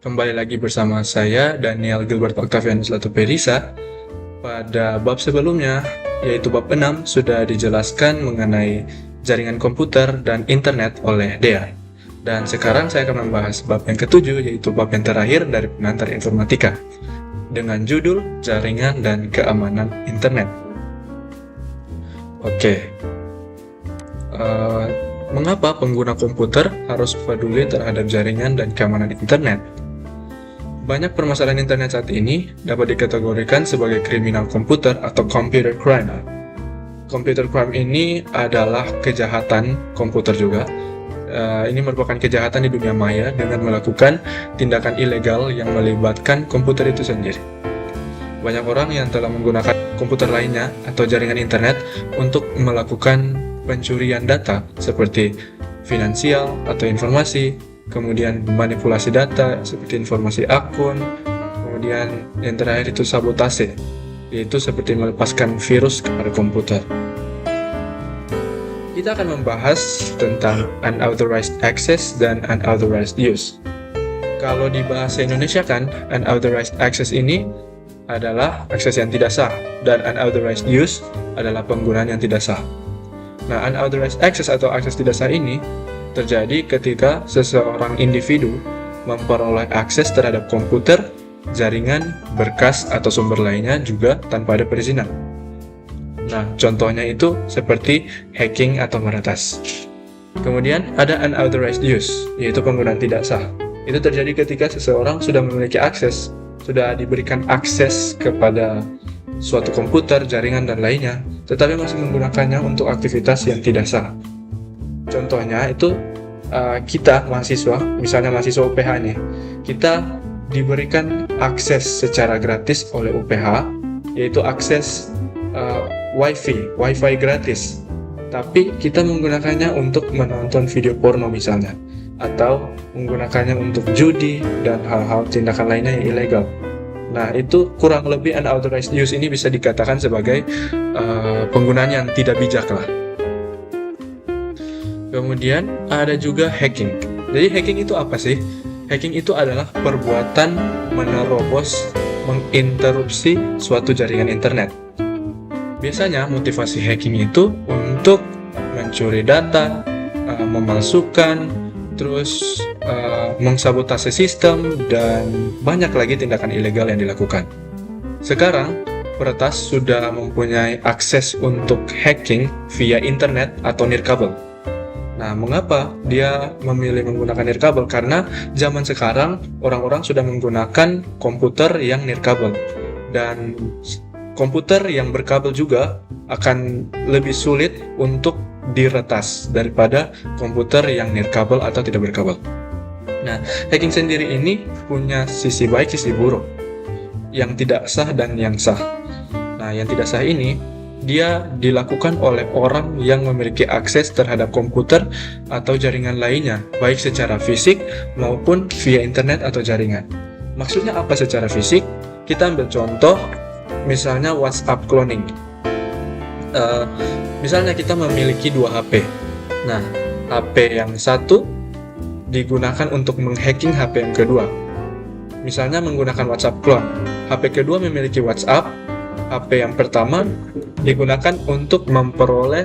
Kembali lagi bersama saya, Daniel Gilbert Octavianus Latuperisa. Pada bab sebelumnya, yaitu bab 6, sudah dijelaskan mengenai jaringan komputer dan internet oleh Dea. Dan sekarang saya akan membahas bab yang ketujuh, yaitu bab yang terakhir dari pengantar informatika, dengan judul Jaringan dan Keamanan Internet. Oke. Mengapa pengguna komputer harus peduli terhadap jaringan dan keamanan internet? Banyak permasalahan internet saat ini dapat dikategorikan sebagai kriminal komputer atau computer crime. Computer crime ini adalah kejahatan komputer juga. Ini merupakan kejahatan di dunia maya dengan melakukan tindakan ilegal yang melibatkan komputer itu sendiri. Banyak orang yang telah menggunakan komputer lainnya atau jaringan internet untuk melakukan pencurian data seperti finansial atau informasi, kemudian manipulasi data seperti informasi akun, kemudian yang terakhir itu sabotase, yaitu seperti melepaskan virus kepada komputer. Kita akan membahas tentang unauthorized access dan unauthorized use. Kalau di bahasa Indonesia kan, unauthorized access ini adalah akses yang tidak sah, dan unauthorized use adalah penggunaan yang tidak sah. Nah, unauthorized access atau akses tidak sah ini terjadi ketika seseorang individu memperoleh akses terhadap komputer, jaringan, berkas, atau sumber lainnya juga tanpa ada perizinan. Nah, contohnya itu seperti hacking atau meretas. Kemudian ada unauthorized use, yaitu penggunaan tidak sah. Itu terjadi ketika seseorang sudah memiliki akses, sudah diberikan akses kepada suatu komputer, jaringan, dan lainnya, tetapi masih menggunakannya untuk aktivitas yang tidak sah. Contohnya itu kita mahasiswa, misalnya mahasiswa UPH nih, kita diberikan akses secara gratis oleh UPH, yaitu akses wifi gratis, tapi kita menggunakannya untuk menonton video porno misalnya, atau menggunakannya untuk judi dan hal-hal tindakan lainnya yang ilegal. Nah, itu kurang lebih unauthorized use ini bisa dikatakan sebagai penggunaan yang tidak bijak lah. Kemudian ada juga hacking. Jadi hacking itu apa sih? Hacking itu adalah perbuatan menerobos, menginterupsi suatu jaringan internet. Biasanya motivasi hacking itu untuk mencuri data, memalsukan, terus mengsabotase sistem, dan banyak lagi tindakan ilegal yang dilakukan. Sekarang, peretas sudah mempunyai akses untuk hacking via internet atau nirkabel. Nah, mengapa dia memilih menggunakan nirkabel? Karena zaman sekarang orang-orang sudah menggunakan komputer yang nirkabel, dan komputer yang berkabel juga akan lebih sulit untuk diretas daripada komputer yang nirkabel atau tidak berkabel. Nah, hacking sendiri ini punya sisi baik, sisi buruk, yang tidak sah dan yang sah. Nah, yang tidak sah ini dia dilakukan oleh orang yang memiliki akses terhadap komputer atau jaringan lainnya, baik secara fisik maupun via internet atau jaringan. Maksudnya apa secara fisik? Kita ambil contoh, misalnya WhatsApp cloning. Misalnya kita memiliki dua HP. Nah, HP yang satu digunakan untuk menghacking HP yang kedua. Misalnya menggunakan WhatsApp clone. HP kedua memiliki WhatsApp, HP yang pertama digunakan untuk memperoleh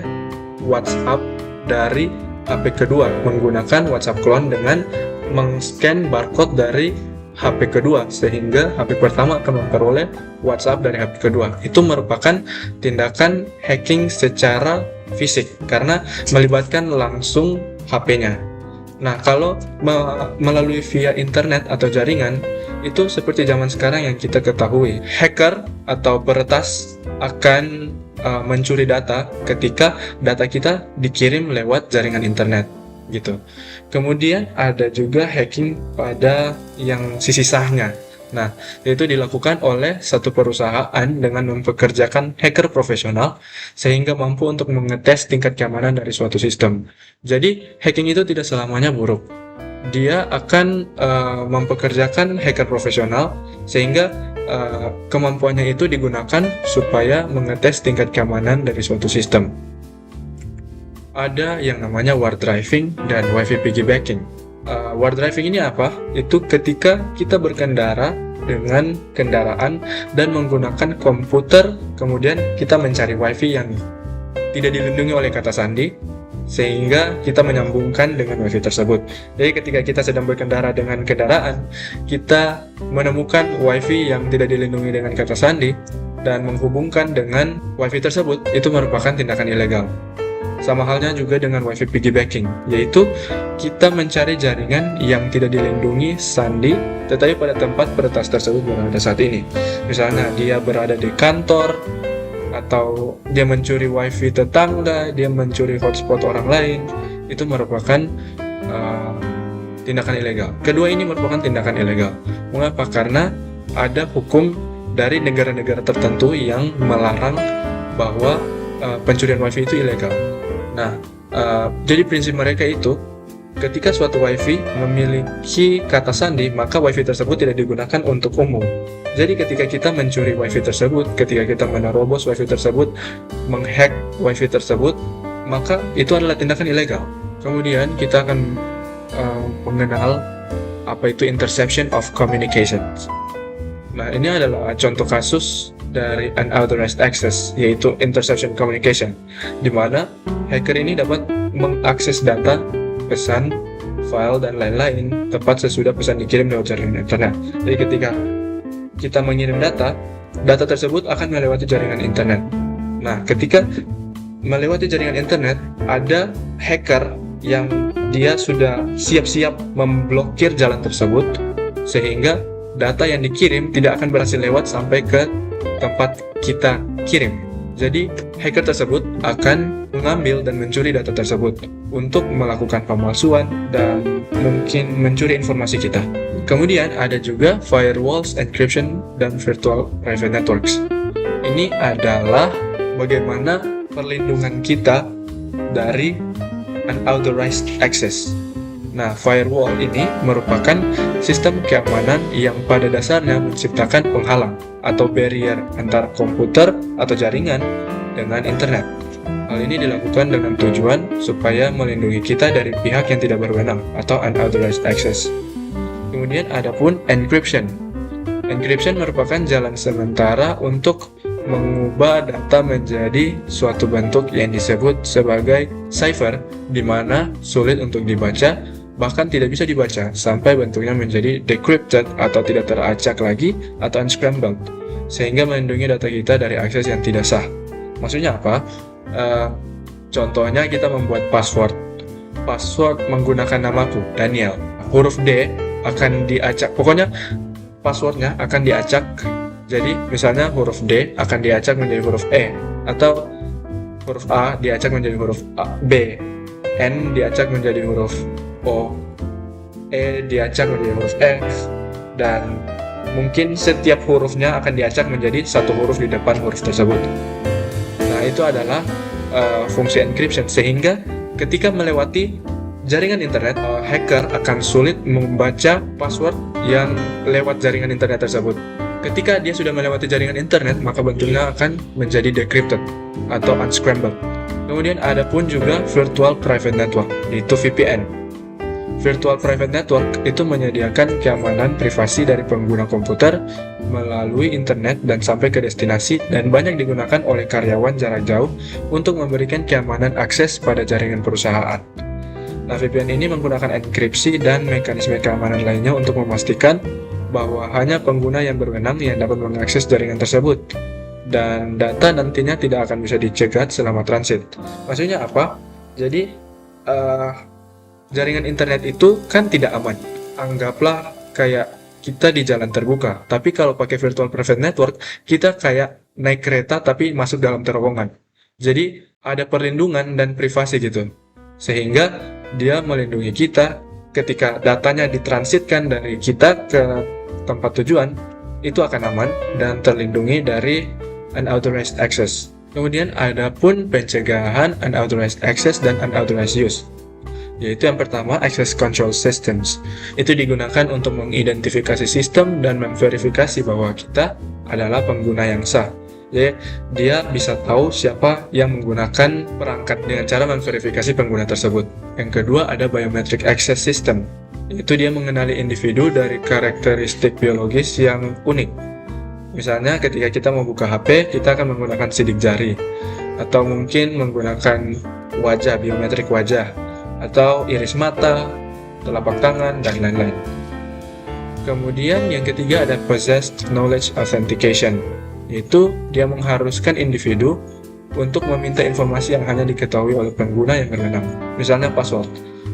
WhatsApp dari HP kedua menggunakan WhatsApp clone dengan meng-scan barcode dari HP kedua, sehingga HP pertama akan memperoleh WhatsApp dari HP kedua. Itu merupakan tindakan hacking secara fisik karena melibatkan langsung HP-nya. Nah, kalau melalui via internet atau jaringan, itu seperti zaman sekarang yang kita ketahui, hacker atau peretas akan mencuri data ketika data kita dikirim lewat jaringan internet gitu. Kemudian ada juga hacking pada yang sisi sahnya. Nah, itu dilakukan oleh satu perusahaan dengan mempekerjakan hacker profesional sehingga mampu untuk mengetes tingkat keamanan dari suatu sistem. Jadi, hacking itu tidak selamanya buruk. Dia akan mempekerjakan hacker profesional sehingga kemampuannya itu digunakan supaya mengetes tingkat keamanan dari suatu sistem. Ada yang namanya war driving dan wifi piggybacking. While driving ini apa? Itu ketika kita berkendara dengan kendaraan dan menggunakan komputer, kemudian kita mencari wifi yang tidak dilindungi oleh kata sandi, sehingga kita menyambungkan dengan wifi tersebut. Jadi ketika kita sedang berkendara dengan kendaraan, kita menemukan wifi yang tidak dilindungi dengan kata sandi dan menghubungkan dengan wifi tersebut, itu merupakan tindakan ilegal. Sama halnya juga dengan wifi piggybacking, yaitu kita mencari jaringan yang tidak dilindungi sandi, tetapi pada tempat peretas tersebut berada saat ini. Misalnya dia berada di kantor, atau dia mencuri wifi tetangga, dia mencuri hotspot orang lain, itu merupakan tindakan ilegal. Kedua ini merupakan tindakan ilegal. Mengapa? Karena ada hukum dari negara-negara tertentu yang melarang bahwa pencurian wifi itu ilegal. Nah, jadi prinsip mereka itu, ketika suatu wifi memiliki kata sandi, maka wifi tersebut tidak digunakan untuk umum. Jadi ketika kita mencuri wifi tersebut, ketika kita menerobos wifi tersebut, menghack wifi tersebut, maka itu adalah tindakan ilegal. Kemudian kita akan mengenal apa itu interception of communications. Nah, ini adalah contoh kasus dari unauthorized access, yaitu interception communication, di mana hacker ini dapat mengakses data, pesan, file, dan lain-lain tepat sesudah pesan dikirim lewat jaringan internet. Jadi ketika kita mengirim data tersebut akan melewati jaringan internet. Nah, ketika melewati jaringan internet, ada hacker yang dia sudah siap-siap memblokir jalan tersebut, sehingga data yang dikirim tidak akan berhasil lewat sampai ke tempat kita kirim. Jadi, hacker tersebut akan mengambil dan mencuri data tersebut untuk melakukan pemalsuan dan mungkin mencuri informasi kita. Kemudian ada juga firewalls, encryption, dan virtual private networks. Ini adalah bagaimana perlindungan kita dari unauthorized access. Nah, firewall ini merupakan sistem keamanan yang pada dasarnya menciptakan penghalang atau barrier antara komputer atau jaringan dengan internet. Hal ini dilakukan dengan tujuan supaya melindungi kita dari pihak yang tidak berwenang atau unauthorized access. Kemudian ada pun encryption. Encryption merupakan jalan sementara untuk mengubah data menjadi suatu bentuk yang disebut sebagai cipher, di mana sulit untuk dibaca, bahkan tidak bisa dibaca sampai bentuknya menjadi decrypted atau tidak teracak lagi atau unscrambled, sehingga melindungi data kita dari akses yang tidak sah. Maksudnya apa? Contohnya kita membuat password menggunakan namaku, Daniel. Huruf D akan diacak, pokoknya passwordnya akan diacak. Jadi misalnya huruf D akan diacak menjadi huruf E, atau huruf A diacak menjadi huruf B, N diacak menjadi huruf O, E diacak menjadi huruf F, dan mungkin setiap hurufnya akan diacak menjadi satu huruf di depan huruf tersebut. Nah, itu adalah fungsi encryption, sehingga ketika melewati jaringan internet, hacker akan sulit membaca password yang lewat jaringan internet tersebut. Ketika dia sudah melewati jaringan internet, maka bentuknya akan menjadi decrypted atau unscrambled. Kemudian ada pun juga virtual private network, yaitu VPN. Virtual private network itu menyediakan keamanan privasi dari pengguna komputer melalui internet dan sampai ke destinasi, dan banyak digunakan oleh karyawan jarak jauh untuk memberikan keamanan akses pada jaringan perusahaan. Nah, VPN ini menggunakan enkripsi dan mekanisme keamanan lainnya untuk memastikan bahwa hanya pengguna yang berwenang yang dapat mengakses jaringan tersebut, dan data nantinya tidak akan bisa dicegat selama transit. Maksudnya apa? Jadi, jaringan internet itu kan tidak aman. Anggaplah kayak kita di jalan terbuka, tapi kalau pakai virtual private network, kita kayak naik kereta tapi masuk dalam terowongan. Jadi, ada perlindungan dan privasi gitu, sehingga dia melindungi kita ketika datanya ditransitkan dari kita ke tempat tujuan, itu akan aman dan terlindungi dari unauthorized access. Kemudian ada pun pencegahan unauthorized access dan unauthorized use, yaitu yang pertama, access control systems. Itu digunakan untuk mengidentifikasi sistem dan memverifikasi bahwa kita adalah pengguna yang sah. Jadi dia bisa tahu siapa yang menggunakan perangkat dengan cara memverifikasi pengguna tersebut. Yang kedua ada biometric access system. yaitu dia mengenali individu dari karakteristik biologis yang unik. Misalnya ketika kita mau buka HP, kita akan menggunakan sidik jari, atau mungkin menggunakan wajah, biometrik wajah, atau iris mata, telapak tangan, dan lain-lain. Kemudian yang ketiga ada Possessed Knowledge Authentication, yaitu dia mengharuskan individu untuk meminta informasi yang hanya diketahui oleh pengguna yang berwenang, misalnya password.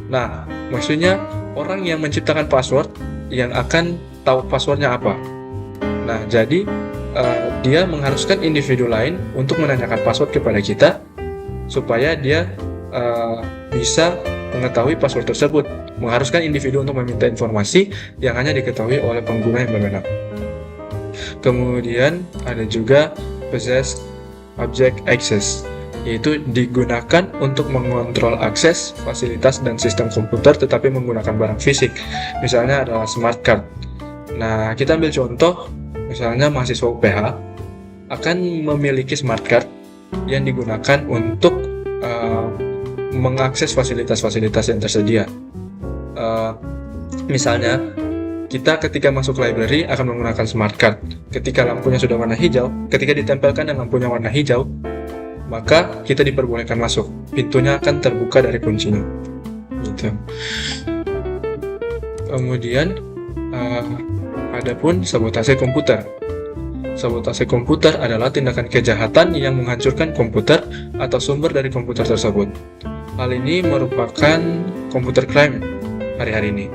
Nah, maksudnya orang yang menciptakan password yang akan tahu passwordnya apa. Nah, jadi dia mengharuskan individu lain untuk menanyakan password kepada kita supaya dia bisa mengetahui password tersebut, mengharuskan individu untuk meminta informasi yang hanya diketahui oleh pengguna yang berwenang. Kemudian ada juga Possessed Object Access, yaitu digunakan untuk mengontrol akses, fasilitas, dan sistem komputer tetapi menggunakan barang fisik, misalnya adalah smart card. Nah, kita ambil contoh, misalnya mahasiswa UPH akan memiliki smart card yang digunakan untuk mengakses fasilitas-fasilitas yang tersedia. Misalnya, kita ketika masuk library akan menggunakan smart card. Ketika lampunya sudah warna hijau, ketika ditempelkan dan lampunya warna hijau, maka kita diperbolehkan masuk. Pintunya akan terbuka dari kuncinya. Gitu. Kemudian, adapun sabotase komputer. Sabotase komputer adalah tindakan kejahatan yang menghancurkan komputer atau sumber dari komputer tersebut. Hal ini merupakan computer crime hari-hari ini.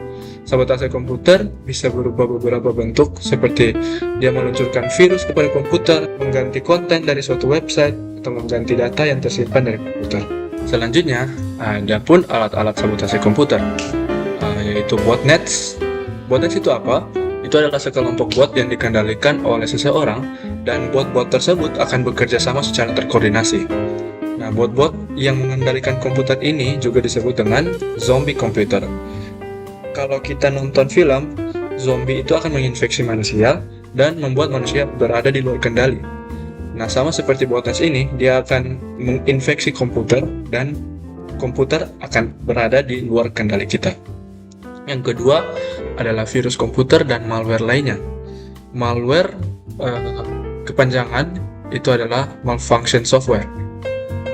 Sabotase komputer bisa berupa beberapa bentuk, seperti dia meluncurkan virus kepada komputer, mengganti konten dari suatu website, atau mengganti data yang tersimpan dari komputer. Selanjutnya, ada pun alat-alat sabotase komputer, yaitu botnets. Botnets itu apa? Itu adalah sekelompok bot yang dikendalikan oleh seseorang, dan bot-bot tersebut akan bekerja sama secara terkoordinasi. Nah, bot-bot yang mengendalikan komputer ini juga disebut dengan zombie komputer. Kalau kita nonton film, zombie itu akan menginfeksi manusia dan membuat manusia berada di luar kendali. Nah, sama seperti botnets ini, dia akan menginfeksi komputer dan komputer akan berada di luar kendali kita. Yang kedua adalah virus komputer dan malware lainnya. Malware, kepanjangan itu adalah malfunction software.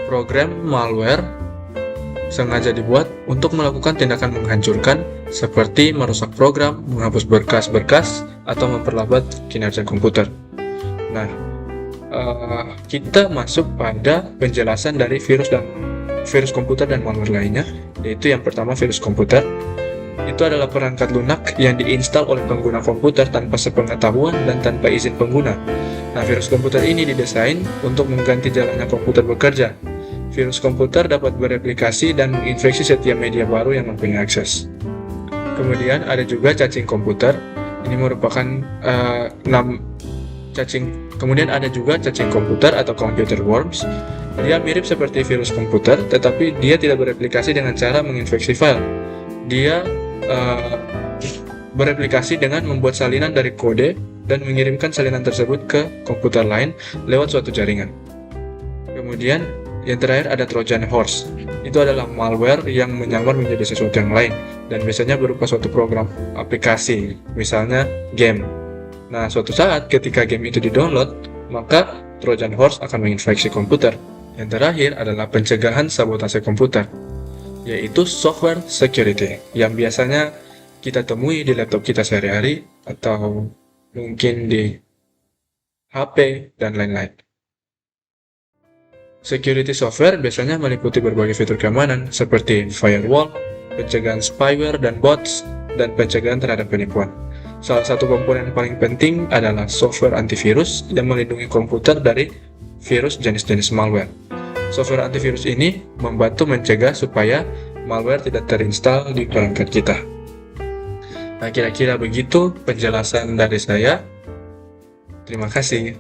Program malware sengaja dibuat untuk melakukan tindakan menghancurkan, seperti merusak program, menghapus berkas-berkas, atau memperlambat kinerja komputer. Nah, kita masuk pada penjelasan dari virus komputer dan malware lainnya, yaitu yang pertama virus komputer. Itu adalah perangkat lunak yang diinstal oleh pengguna komputer tanpa sepengetahuan dan tanpa izin pengguna. Nah, virus komputer ini didesain untuk mengganti jalannya komputer bekerja. Virus komputer dapat bereplikasi dan menginfeksi setiap media baru yang mempunyai akses. Kemudian ada juga cacing komputer. Ini merupakan Kemudian ada juga cacing komputer atau computer worms. Dia mirip seperti virus komputer, tetapi dia tidak bereplikasi dengan cara menginfeksi file. Dia bereplikasi dengan membuat salinan dari kode dan mengirimkan salinan tersebut ke komputer lain lewat suatu jaringan. Kemudian yang terakhir ada Trojan Horse. Itu adalah malware yang menyamar menjadi sesuatu yang lain dan biasanya berupa suatu program aplikasi, misalnya game. Nah, suatu saat ketika game itu di-download, maka Trojan Horse akan menginfeksi komputer. Yang terakhir adalah pencegahan sabotase komputer, yaitu software security, yang biasanya kita temui di laptop kita sehari-hari atau mungkin di HP dan lain-lain. Security software biasanya meliputi berbagai fitur keamanan seperti firewall, pencegahan spyware dan bots, dan pencegahan terhadap penipuan. Salah satu komponen yang paling penting adalah software antivirus yang melindungi komputer dari virus jenis-jenis malware. Software antivirus ini membantu mencegah supaya malware tidak terinstall di perangkat kita. Nah, kira-kira begitu penjelasan dari saya. Terima kasih.